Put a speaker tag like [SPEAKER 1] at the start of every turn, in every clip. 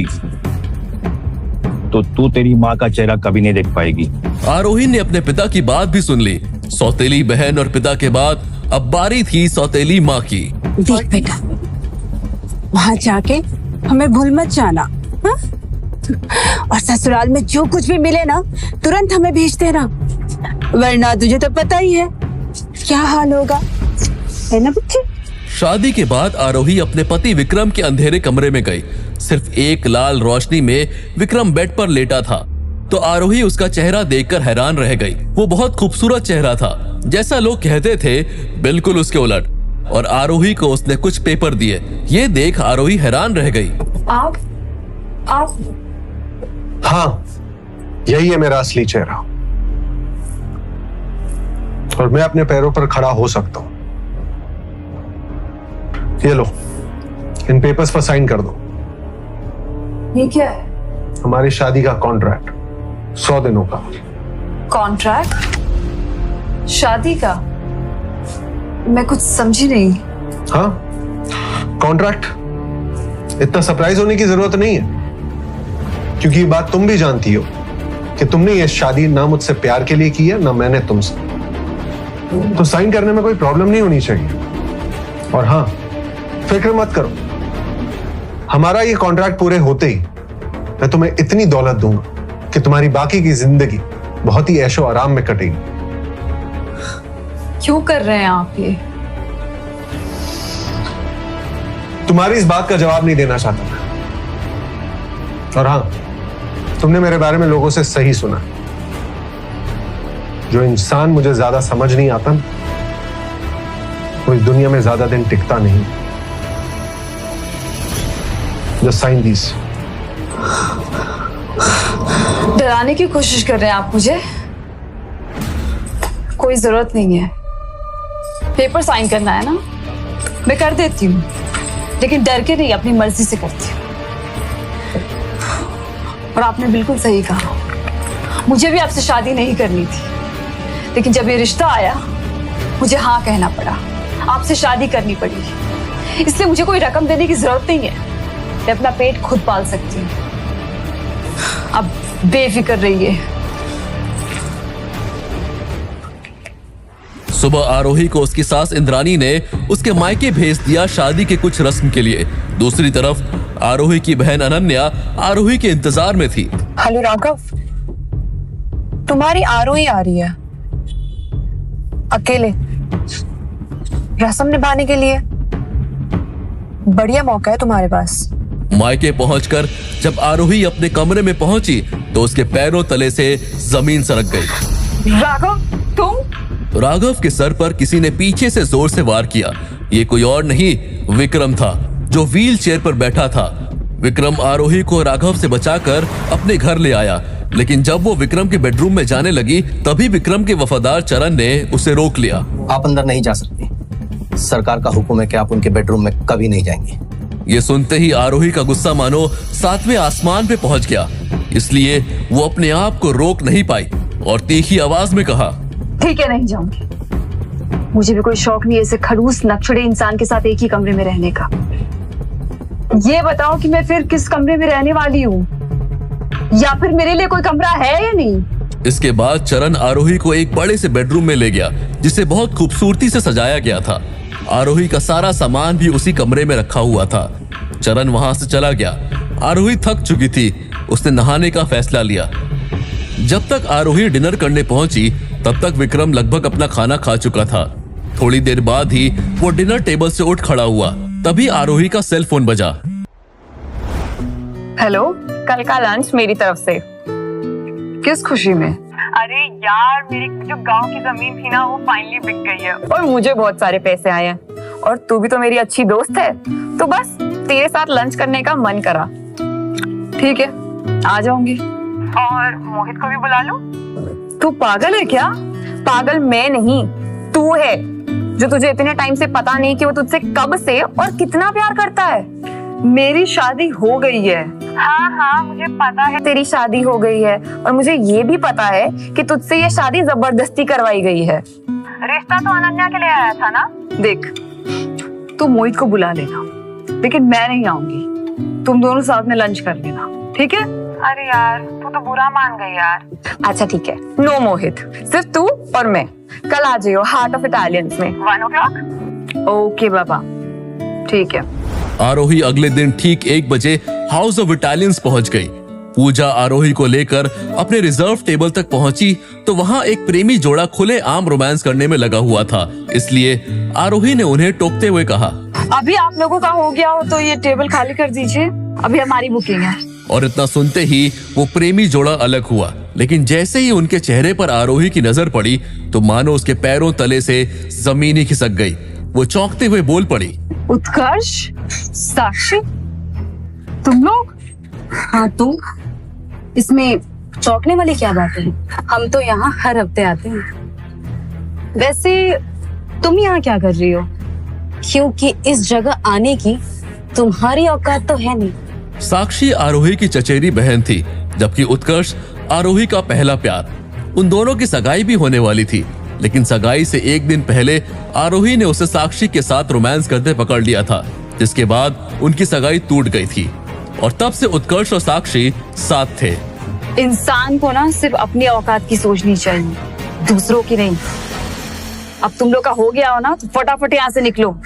[SPEAKER 1] होगी तो तू तेरी माँ का चेहरा कभी नहीं देख पाएगी।
[SPEAKER 2] आरोही ने अपने पिता की बात भी सुन ली। सौतेली बहन और पिता के बाद अब बारी थी सौतेली माँ की।
[SPEAKER 3] देख बेटा, वहाँ जाके हमें भूल मत जाना, हाँ? और ससुराल में जो कुछ भी मिले ना तुरंत हमें भेज देना, वरना तुझे तो पता ही है क्या हाल होगा, है ना बच्चे?
[SPEAKER 2] शादी के बाद आरोही अपने पति विक्रम के अंधेरे कमरे में गई। सिर्फ एक लाल रोशनी में विक्रम बेड पर लेटा था तो आरोही उसका चेहरा देखकर हैरान रह गई। वो बहुत खूबसूरत चेहरा था, जैसा लोग कहते थे, बिल्कुल उसके उलट। और आरोही को उसने कुछ पेपर दिए। ये देख आरोही हैरान रह गई।
[SPEAKER 4] आप
[SPEAKER 5] हाँ, यही है मेरा असली चेहरा और मैं अपने पैरों पर खड़ा हो सकता हूं। ये लो, इन पेपर्स पर साइन कर दो।
[SPEAKER 4] ये क्या है?
[SPEAKER 5] हमारी शादी का कॉन्ट्रैक्ट, 100 दिनों का।
[SPEAKER 4] कॉन्ट्रैक्ट? शादी का? मैं कुछ समझी नहीं।
[SPEAKER 5] हाँ, कॉन्ट्रैक्ट। इतना सरप्राइज होने की जरूरत नहीं है, क्योंकि ये बात तुम भी जानती हो कि तुमने ये शादी ना मुझसे प्यार के लिए की है ना मैंने तुमसे। तो साइन करने में कोई प्रॉब्लम नहीं होनी चाहिए। और हाँ, फिक्र मत करो, हमारा ये कॉन्ट्रैक्ट पूरे होते ही मैं तुम्हें इतनी दौलत दूंगा कि तुम्हारी बाकी की जिंदगी बहुत ही ऐशो आराम में कटेगी।
[SPEAKER 4] क्यों कर रहे हैं आप ये?
[SPEAKER 5] तुम्हारी इस बात का जवाब नहीं देना चाहता मैं। और हाँ, तुमने मेरे बारे में लोगों से सही सुना। जो इंसान मुझे ज्यादा समझ नहीं आता वो इस दुनिया में ज्यादा दिन टिकता नहीं। Just sign these.
[SPEAKER 4] डराने की कोशिश कर रहे हैं आप मुझे? कोई जरूरत नहीं है। पेपर साइन करना है ना, मैं कर देती हूँ, लेकिन डर के नहीं, अपनी मर्जी से करती हूँ। और आपने बिल्कुल सही कहा, मुझे भी आपसे शादी नहीं करनी थी, लेकिन जब ये रिश्ता आया मुझे हाँ कहना पड़ा, आपसे शादी करनी पड़ी। इसलिए मुझे कोई रकम देने की जरूरत नहीं है, मैं अपना पेट खुद पाल सकती हूँ। अब बेफिक्र रहिए।
[SPEAKER 2] सुबह आरोही को उसकी सास इंद्रानी ने उसके मायके भेज दिया शादी के कुछ रस्म के लिए। दूसरी तरफ आरोही की बहन अनन्या आरोही के इंतजार में थी।
[SPEAKER 6] हेलो राघव, तुम्हारी आरोही आ रही है अकेले रस्म निभाने के लिए। बढ़िया मौका है तुम्हारे पास।
[SPEAKER 2] मायके पहुंचकर जब आरोही अपने कमरे में पहुंची तो उसके पैरों तले से जमीन सरक गई।
[SPEAKER 4] राघव, तुम?
[SPEAKER 2] राघव के सर पर किसी ने पीछे से जोर से वार किया। ये कोई और नहीं, विक्रम था, जो व्हील चेयर पर बैठा था। विक्रम आरोही को राघव से बचाकर अपने घर ले आया, लेकिन जब वो विक्रम के बेडरूम में जाने लगी तभी विक्रम के वफादार चरण ने उसे रोक लिया।
[SPEAKER 7] आप अंदर नहीं जा सकती, सरकार का हुक्म है कि आप उनके बेडरूम में कभी नहीं जाएंगे।
[SPEAKER 2] ये सुनते ही आरोही का गुस्सा मानो 7वें आसमान पे पहुंच गया, इसलिए वो अपने आप को रोक नहीं पाई और तीखी आवाज में कहा,
[SPEAKER 4] ठीक है, नहीं जाऊंगी। मुझे भी कोई शौक नहीं ऐसे खड़ूस नक्शड़े इंसान के साथ एक ही कमरे में रहने का। ये बताओ कि मैं फिर किस कमरे में रहने वाली हूँ, या फिर मेरे लिए कोई कमरा है या नहीं?
[SPEAKER 2] इसके बाद चरण आरोही को एक बड़े से बेडरूम में ले गया, जिसे बहुत खूबसूरती से सजाया गया था। आरोही का सारा सामान भी उसी कमरे में रखा हुआ था। चरण वहां से चला गया। आरोही थक चुकी थी, उसने नहाने का फैसला लिया। जब तक आरोही डिनर करने पहुंची तब तक विक्रम लगभग अपना खाना खा चुका था। थोड़ी देर बाद ही वो डिनर टेबल से उठ खड़ा हुआ। तभी आरोही का सेल फोन बजा।
[SPEAKER 6] हेलो, कल का लंच मेरी तरफ से।
[SPEAKER 4] किस खुशी में?
[SPEAKER 6] अरे यार, मेरी जो गांव की जमीन थी ना, वो फाइनली बिक गई है और मुझे बहुत सारे पैसे आए हैं। और तू भी तो मेरी अच्छी दोस्त है, तो बस तेरे साथ लंच करने का मन करा।
[SPEAKER 4] ठीक है, आ जाऊंगी।
[SPEAKER 6] और मोहित को भी बुला लो।
[SPEAKER 4] तू पागल है क्या?
[SPEAKER 6] पागल मैं नहीं, तू है, जो तुझे इतने टाइम से पता नहीं कि वो तुझसे कब से और कितना प्यार करता है।
[SPEAKER 4] मेरी शादी हो गई है।
[SPEAKER 6] हाँ हाँ, मुझे पता है तेरी शादी हो गई है, और मुझे ये भी पता है कि तुझसे ये शादी जबरदस्ती करवाई गई है। रिश्ता तो अनन्या के लिए आया था ना।
[SPEAKER 4] देख, तू मोहित को बुला लेना, लेकिन मैं नहीं आऊंगी। तुम दोनों साथ में लंच कर लेना, ठीक है?
[SPEAKER 6] अरे यार तू तो बुरा मान गई यार।
[SPEAKER 4] अच्छा ठीक है, नो मोहित, सिर्फ तू और मैं। कल आ जाइयो हार्ट ऑफ इटालियंस में
[SPEAKER 6] 1 o'clock।
[SPEAKER 4] ओके बाबा, ठीक है।
[SPEAKER 2] आरोही अगले दिन ठीक 1 बजे हाउस ऑफ इटालियंस पहुंच गई। पूजा आरोही को लेकर अपने रिजर्व टेबल तक पहुंची तो वहां एक प्रेमी जोड़ा खुले आम रोमांस करने में लगा हुआ था, इसलिए आरोही ने उन्हें टोकते हुए कहा,
[SPEAKER 4] अभी आप लोगों का हो गया हो तो ये टेबल खाली कर दीजिए, अभी हमारी बुकिंग है।
[SPEAKER 2] और इतना सुनते ही वो प्रेमी जोड़ा अलग हुआ। लेकिन जैसे ही उनके चेहरे पर आरोही की नजर पड़ी तो मानो उसके पैरों तले से जमीन ही खिसक गई। वो चौंकते हुए बोल पड़ी,
[SPEAKER 4] उत्कर्ष, साक्षी, तुम लोग?
[SPEAKER 3] हाँ तुम, इसमें चौंकने वाली क्या बात है? हम तो यहाँ हर हफ्ते आते हैं। वैसे तुम यहाँ क्या कर रही हो? क्योंकि इस जगह आने की तुम्हारी औकात तो है नहीं।
[SPEAKER 2] साक्षी आरोही की चचेरी बहन थी, जबकि उत्कर्ष आरोही का पहला प्यार। उन दोनों की सगाई भी होने वाली थी, लेकिन सगाई से 1 दिन पहले आरोही ने उसे साक्षी के साथ रोमांस करते पकड़ लिया था, जिसके बाद उनकी सगाई टूट गई थी और तब से उत्कर्ष और साक्षी साथ थे।
[SPEAKER 4] इंसान को ना सिर्फ अपनी औकात की सोचनी चाहिए, दूसरों की नहीं। अब तुम लोग का हो गया हो ना तो फटाफट यहाँ से निकलो।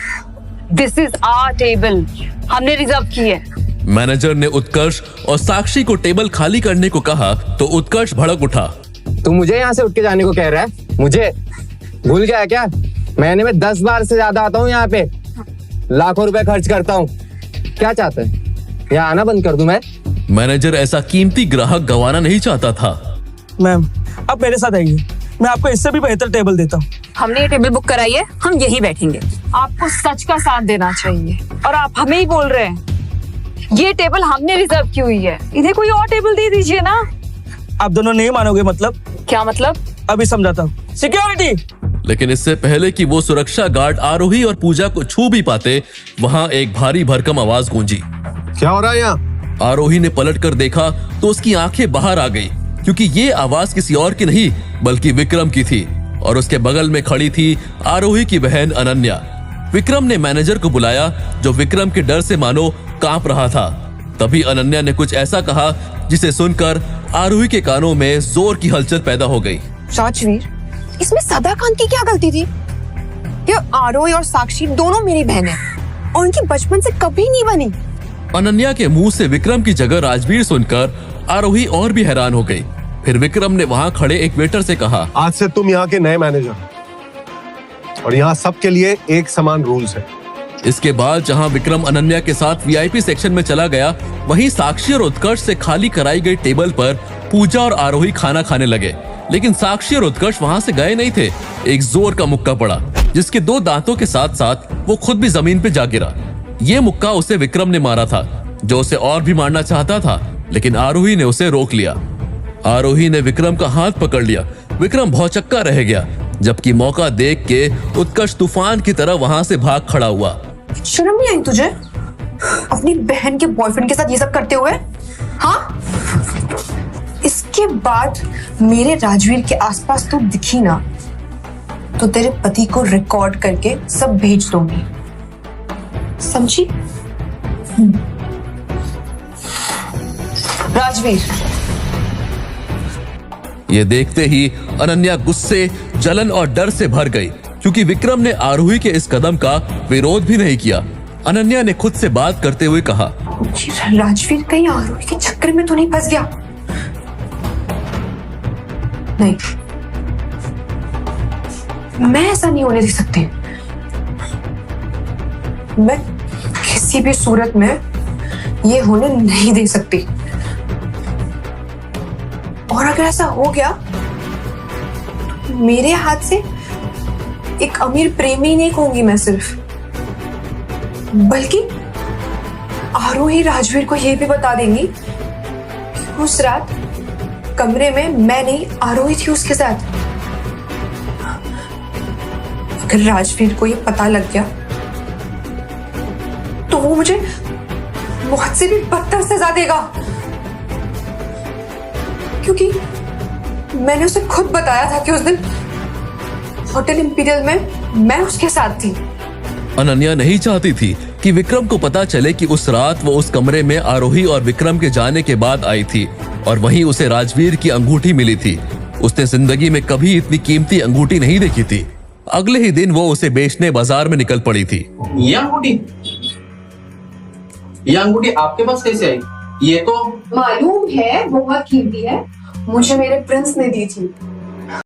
[SPEAKER 4] दिस इज आवर टेबल, हमने रिजर्व की है।
[SPEAKER 2] मैनेजर ने उत्कर्ष और साक्षी को टेबल खाली करने को कहा तो उत्कर्ष भड़क उठा।
[SPEAKER 8] तू मुझे यहाँ से उठ के जाने को कह रहा है? मुझे भूल गया है क्या? महीने में 10 बार से ज्यादा आता हूँ यहाँ पे, लाखों रुपए खर्च करता हूँ। क्या चाहते हैं, यहाँ आना बंद कर दूं मैं?
[SPEAKER 2] मैनेजर ऐसा कीमती ग्राहक गंवाना नहीं चाहता था।
[SPEAKER 9] मैम आप मेरे साथ आइए, मैं आपको इससे भी बेहतर टेबल देता हूँ।
[SPEAKER 4] हमने ये टेबल बुक कराई है, हम यही बैठेंगे। आपको सच का साथ देना चाहिए और आप हमें ही बोल रहे हैं। ये टेबल हमने रिजर्व की हुई है, इन्हें कोई और टेबल दे दीजिए ना।
[SPEAKER 9] आप दोनों नहीं मानोगे? मतलब
[SPEAKER 4] क्या मतलब?
[SPEAKER 9] अभी समझाता हूँ। सिक्योरिटी!
[SPEAKER 2] लेकिन इससे पहले कि वो सुरक्षा गार्ड आरोही और पूजा को छू भी पाते, वहां एक भारी भरकम आवाज गूंजी।
[SPEAKER 5] क्या हो रहा है यहाँ?
[SPEAKER 2] आरोही ने पलटकर देखा तो उसकी आंखें बाहर आ गई, क्योंकि ये आवाज किसी और की नहीं बल्कि विक्रम की थी और उसके बगल में खड़ी थी आरोही की बहन अनन्या। विक्रम ने मैनेजर को बुलाया, जो विक्रम के डर से मानो कांप रहा था। तभी अनन्या ने कुछ ऐसा कहा जिसे सुनकर आरोही के कानों में जोर की हलचल पैदा हो गई।
[SPEAKER 10] राजवीर, इसमें सदाकांत की क्या गलती थी? ये आरोही और साक्षी दोनों मेरी बहन हैं और उनकी बचपन से कभी नहीं बनी।
[SPEAKER 2] अनन्या के मुंह से विक्रम की जगह राजवीर सुनकर आरोही और भी हैरान हो गई। फिर विक्रम ने वहां खड़े एक वेटर से कहा,
[SPEAKER 5] आज से तुम यहाँ के नए मैनेजर और यहाँ सबके लिए एक समान रूल्स है।
[SPEAKER 2] इसके बाद जहां विक्रम अनन्या के साथ वीआईपी सेक्शन में चला गया, वहीं साक्षी और उत्कर्ष से खाली कराई गई टेबल पर पूजा और आरोही खाना खाने लगे। लेकिन साक्षी और उत्कर्ष वहां से गए नहीं थे। एक जोर का मुक्का पड़ा, जिसके 2 दांतों के साथ साथ वो खुद भी जमीन पे जा गिरा। ये मुक्का उसे विक्रम ने मारा था, जो उसे और भी मारना चाहता था, लेकिन आरोही ने उसे रोक लिया। आरोही ने विक्रम का हाथ पकड़ लिया। विक्रम भौचक्का रह गया, जबकि मौका देख के उत्कर्ष तूफान की तरह वहां से भाग खड़ा हुआ।
[SPEAKER 10] शर्म नहीं आई तुझे अपनी बहन के बॉयफ्रेंड के साथ ये सब करते हुए? हाँ, इसके बाद मेरे राजवीर के आसपास तू दिखी ना तो तेरे पति को रिकॉर्ड करके सब भेज दूंगी, समझी? राजवीर।
[SPEAKER 2] ये देखते ही अनन्या गुस्से, जलन और डर से भर गई, क्योंकि विक्रम ने आरोही के इस कदम का विरोध भी नहीं किया। अनन्या ने खुद से बात करते हुए कहा,
[SPEAKER 10] राजवीर कहीं आरोही के चक्कर में तो नहीं फंस गया? नहीं, मैं ऐसा नहीं होने दे सकती। मैं किसी भी सूरत में ये होने नहीं दे सकती। और अगर ऐसा हो गया तो मेरे हाथ से एक अमीर प्रेमी नहीं कहूंगी मैं सिर्फ, बल्कि आरोही राजवीर को यह भी बता देंगी कि उस रात कमरे में मैं नहीं आरोही थी उसके साथ। अगर राजवीर को ये पता लग गया तो वो मुझे मौत से भी बदतर सजा देगा, क्योंकि मैंने उसे खुद बताया था कि उस दिन होटल इंपीरियल में मैं उसके साथ थी।
[SPEAKER 2] अनन्या नहीं चाहती थी कि विक्रम को पता चले कि उस रात वो उस कमरे में आरोही और विक्रम के जाने के बाद आई थी और वहीं उसे राजवीर की अंगूठी मिली थी। उसने जिंदगी में कभी इतनी कीमती अंगूठी नहीं देखी थी। अगले ही दिन वो उसे बेचने बाजार में निकल पड़ी थी।
[SPEAKER 11] ये अंगूठी आपके पास कैसे आई? ये तो
[SPEAKER 10] मालूम है बहुत कीमती है, मुझे मेरे प्रिंस ने दी थी।